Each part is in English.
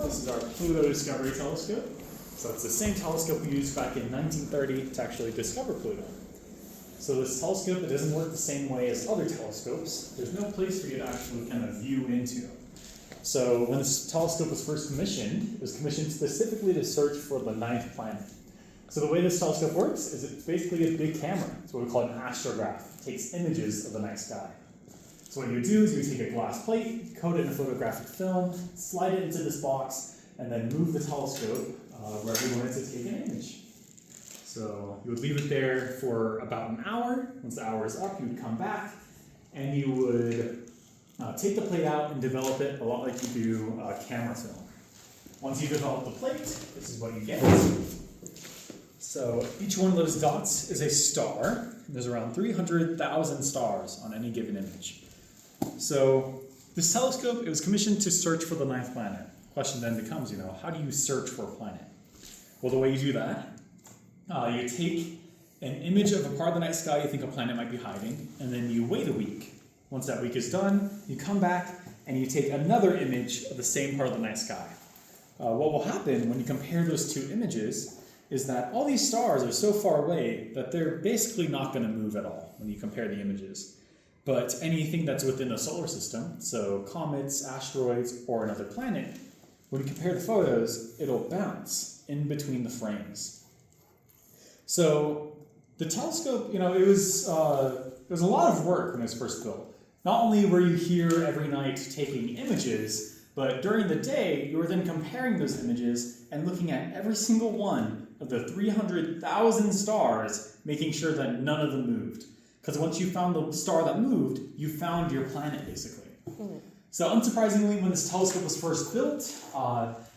This is our Pluto Discovery Telescope. So it's the same telescope we used back in 1930 to actually discover Pluto. So this telescope, it doesn't work the same way as other telescopes. There's no place for you to actually kind of view into. So when this telescope was first commissioned, it was commissioned specifically to search for the ninth planet. So the way this telescope works is it's basically a big camera. It's what we call an astrograph. It takes images of the night sky. So what you would do is you would take a glass plate, coat it in a photographic film, slide it into this box, and then move the telescope wherever you wanted to take an image. So you would leave it there for about an hour. Once the hour is up, you would come back, and you would take the plate out and develop it a lot like you do camera film. Once you develop the plate, this is what you get. So each one of those dots is a star. There's around 300,000 stars on any given image. So this telescope, it was commissioned to search for the ninth planet. The question then becomes, how do you search for a planet? Well, the way you do that, you take an image of a part of the night sky you think a planet might be hiding, and then you wait a week. Once that week is done, you come back and you take another image of the same part of the night sky. What will happen when you compare those two images is that all these stars are so far away that they're basically not going to move at all when you compare the images. But anything that's within the solar system, so comets, asteroids, or another planet, when you compare the photos, it'll bounce in between the frames. So the telescope, it was a lot of work when it was first built. Not only were you here every night taking images, but during the day, you were then comparing those images and looking at every single one of the 300,000 stars, making sure that none of them moved. Because once you found the star that moved, you found your planet, basically. So unsurprisingly, when this telescope was first built,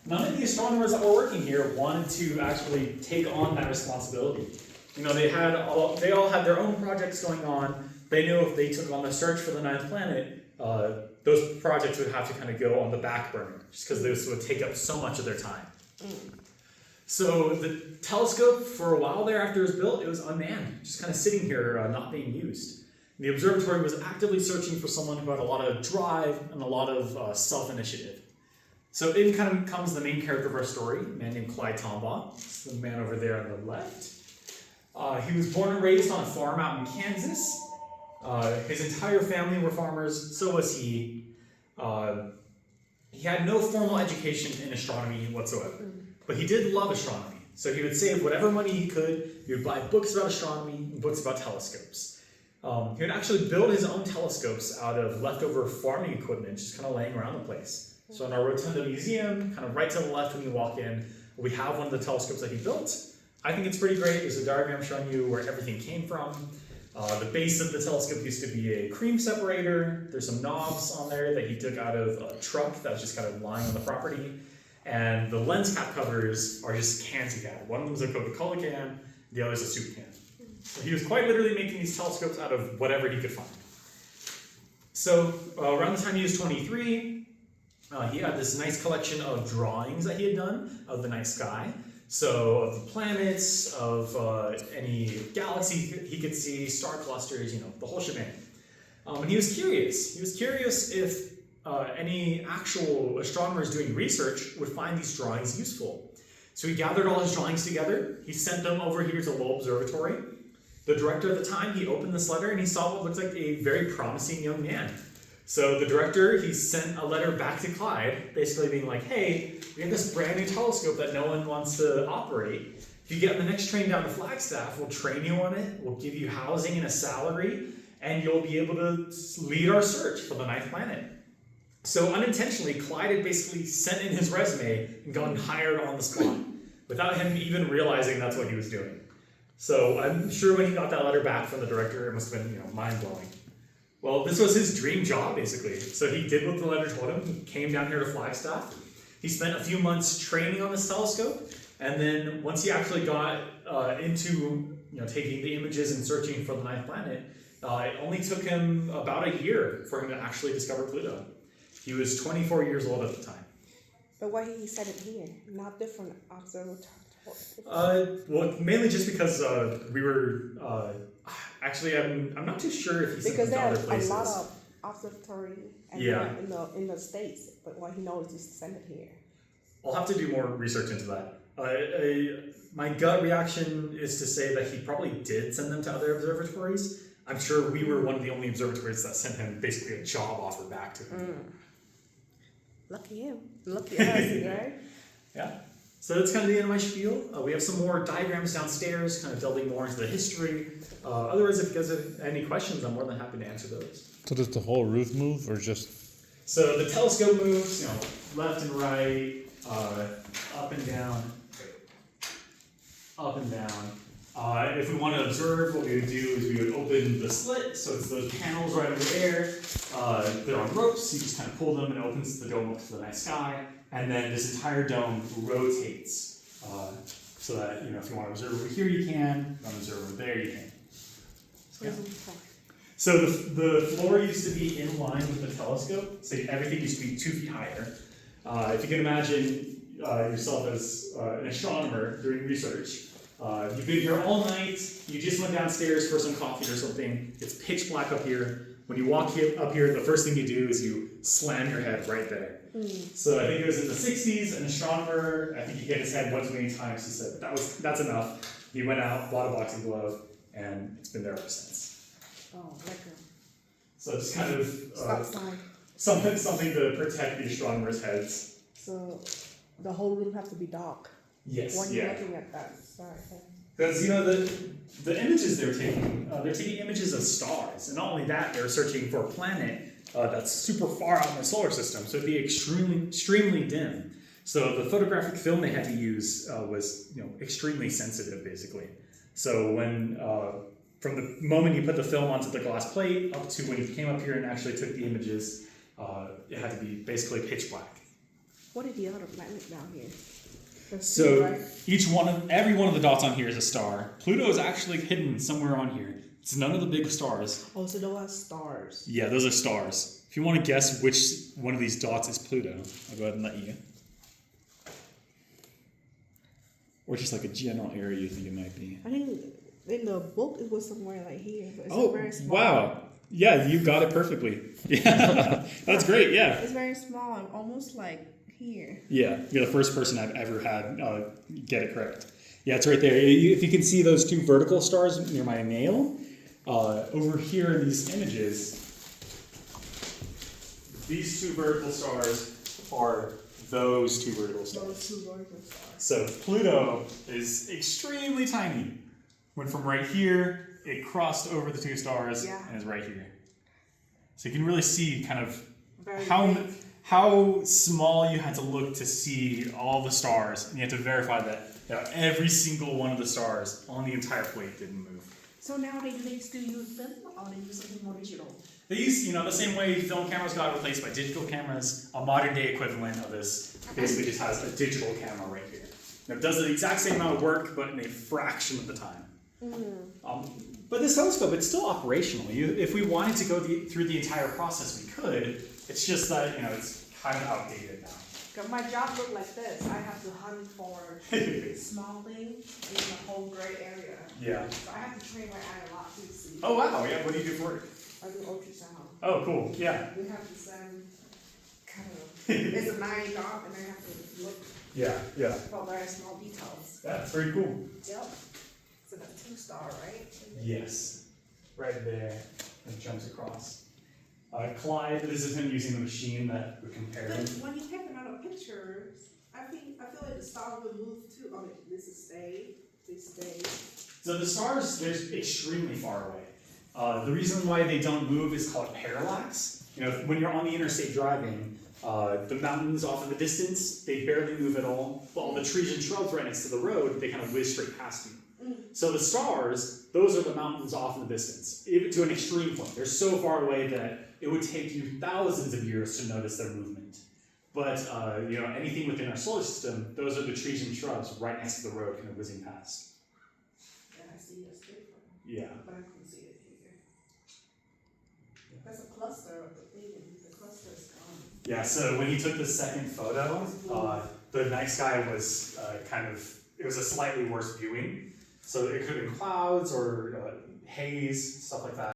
none of the astronomers that were working here wanted to actually take on that responsibility. They all had their own projects going on. They knew if they took on the search for the ninth planet, those projects would have to kind of go on the back burner, just because this would take up so much of their time. So the telescope, for a while there after it was built, it was unmanned, just kind of sitting here, not being used. The observatory was actively searching for someone who had a lot of drive and a lot of self-initiative. So in kind of comes the main character of our story, a man named Clyde Tombaugh. It's the man over there on the left. He was born and raised on a farm out in Kansas. His entire family were farmers, so was he. He had no formal education in astronomy whatsoever, but he did love astronomy. So he would save whatever money he could. He would buy books about astronomy and books about telescopes. He would actually build his own telescopes out of leftover farming equipment, just kind of laying around the place. So in our Rotunda Museum, kind of right to the left when you walk in, we have one of the telescopes that he built. I think it's pretty great. There's a diagram showing you where everything came from. The base of the telescope used to be a cream separator. There's some knobs on there that he took out of a truck that was just kind of lying on the property. And the lens cap covers are just cans he had. One of them is a Coca-Cola can, the other is a soup can. So he was quite literally making these telescopes out of whatever he could find. So around the time he was 23, he had this nice collection of drawings that he had done of the night sky. So of the planets, of any galaxy he could see, star clusters, the whole shebang. And he was curious. He was curious if any actual astronomers doing research would find these drawings useful. So he gathered all his drawings together. He sent them over here to Lowell Observatory. The director at the time, he opened this letter and he saw what looked like a very promising young man. So the director, he sent a letter back to Clyde, basically being like, hey, we have this brand new telescope that no one wants to operate. If you get on the next train down to Flagstaff, we'll train you on it, we'll give you housing and a salary, and you'll be able to lead our search for the ninth planet. So unintentionally, Clyde had basically sent in his resume and gotten hired on the spot, without him even realizing that's what he was doing. So I'm sure when he got that letter back from the director, it must have been, mind-blowing. Well, this was his dream job, basically. So he did what the letter told him. He came down here to Flagstaff. He spent a few months training on this telescope, and then once he actually got into taking the images and searching for the ninth planet, it only took him about a year for him to actually discover Pluto. He was 24 years old at the time. But why he said it here, not different observatory? Well, mainly just because we were actually, I'm not too sure if he sent them to other places. Because there's a lot of observatory in the States, but what he knows is to send it here. I'll have to do more research into that. My gut reaction is to say that he probably did send them to other observatories. I'm sure we were one of the only observatories that sent him basically a job offer back to him. Lucky him. Lucky us, right? Yeah. So that's kind of the end of my spiel. We have some more diagrams downstairs, kind of delving more into the history. Otherwise, if you guys have any questions, I'm more than happy to answer those. So does the whole roof move, or just? So the telescope moves, left and right, up and down, up and down. If we want to observe, what we would do is we would open the slit, so it's those panels right over there. They're on ropes, you just kind of pull them and it opens the dome up to the night sky. And then this entire dome rotates, so that, if you want to observe over here, you can. If you want to observe over there, you can. So where's the floor? So the floor used to be in line with the telescope, so everything used to be 2 feet higher. If you can imagine yourself as an astronomer doing research, you've been here all night, you just went downstairs for some coffee or something, it's pitch black up here. When you walk up here, the first thing you do is you slam your head right there. So I think it was in the 60s, an astronomer, I think he hit his head one too many times, he said, that's enough. He went out, bought a boxing glove, and it's been there ever since. Oh, like a So it's kind of stop sign. something to protect the astronomers' heads. So the whole room has to be dark Yes, when you're looking at that star. Because the images they're taking images of stars, and not only that, they're searching for a planet that's super far out in the solar system, so it'd be extremely dim. So the photographic film they had to use was extremely sensitive, basically. So when from the moment you put the film onto the glass plate up to when you came up here and actually took the images, it had to be basically pitch black. What are the other planets down here? So right? every one of the dots on here is a star. Pluto is actually hidden somewhere on here. It's none of the big stars. Oh, so those are stars. Yeah, those are stars. If you want to guess which one of these dots is Pluto, I'll go ahead and let you. Or just like a general area you think it might be. I think in the book it was somewhere like here, but it's very small. Wow. Yeah, you got it perfectly. Yeah, that's great, yeah. It's very small and almost like here. Yeah, you're the first person I've ever had get it correct. Yeah, it's right there. If you can see those 2 vertical stars near my nail, over here in these images, these 2 vertical stars are those 2 vertical stars. Those 2 vertical stars. So Pluto is extremely tiny. Went from right here, it crossed over the 2 stars, and is right here. So you can really see kind of how small you had to look to see all the stars, and you have to verify that every single one of the stars on the entire plate didn't move. So nowadays do they still use film, or they use something more digital? They use, the same way film cameras got replaced by digital cameras, a modern day equivalent of this basically just has a digital camera right here. Now, it does the exact same amount of work, but in a fraction of the time. But this telescope, it's still operational. If we wanted to go through the entire process, we could. It's just that, it's kind of outdated now. Because my job looked like this. I have to hunt for small things in the whole gray area. Yeah. So I have to train my eye a lot to see. Oh, wow. Yeah. What do you do for work? I do ultrasound. Oh, cool. Yeah. We have to send it's a 9 dot, and I have to look Yeah. for very small details. Yeah, it's very cool. Yep. So that's 2 star, right? Yes. Right there. And it jumps across. Clyde, this is him using the machine that would compare them. When you take another picture, I feel like the star would move too. I mean, this is stay, this stay. So the stars, they're extremely far away. The reason why they don't move is called parallax. When you're on the interstate driving, the mountains off in the distance, they barely move at all. But all the trees and shrubs right next to the road, they kind of whiz straight past you. So the stars, those are the mountains off in the distance, to an extreme point. They're so far away that it would take you thousands of years to notice their movement. But anything within our solar system, those are the trees and shrubs right next to the road, kind of whizzing past. And I see it's different. Yeah. But I couldn't see it here. That's a cluster of the thing. The cluster is gone. Yeah. So when he took the second photo, the night sky was it was a slightly worse viewing. So it could have been clouds or haze, stuff like that.